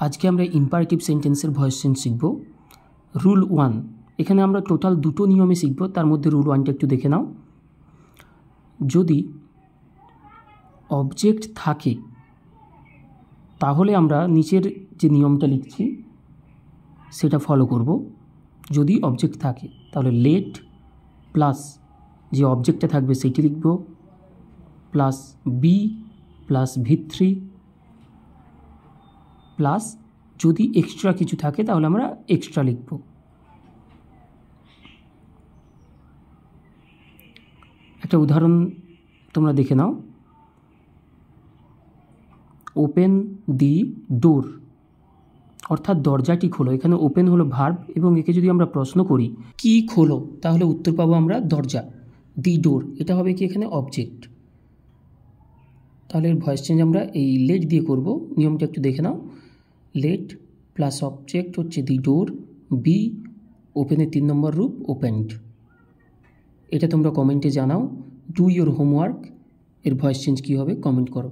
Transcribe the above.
আজকে আমরা ইম্পারেটিভ সেন্টেন্সের ভয়েস চেঞ্জ শিখব। রুল 1, এখানে আমরা টোটাল দুটো নিয়মে শিখব, তার মধ্যে রুল 1টা একটু দেখে নাও। যদি অবজেক্ট থাকে তাহলে আমরা নিচের যে নিয়মটা লিখছি সেটা ফলো করব। যদি অবজেক্ট থাকে তাহলে লেট প্লাস যে অবজেক্টটা থাকবে সেটি লিখব, plus B plus V3 plus যদি এক্সট্রা কিছু থাকে তাহলে আমরা এক্সট্রা লিখব। একটা উদাহরণ তোমরা দেখে নাও। ওপেন দি ডোর, অর্থাৎ দরজাটি খোলো। এখানে ওপেন হলো ভার্ব এবং একে যদি আমরা প্রশ্ন করি কি খোলো তাহলে উত্তর পাবো আমরা দরজা। দি ডোর এটা হবে কি এখানে অবজেক্ট। তাহলে এর ভয়েস চেঞ্জ আমরা এই লেট দিয়ে করব। নিয়মটা একটু দেখে নাও। লেট প্লাস অবজেক্ট হচ্ছে দি ডোর, বি ওপেনের 3 নম্বর রূপ ওপেনড। এটা তোমরা কমেন্টে জানাও। ডু ইউর হোমওয়ার্ক, এর ভয়েস চেঞ্জ কী হবে কমেন্ট করো।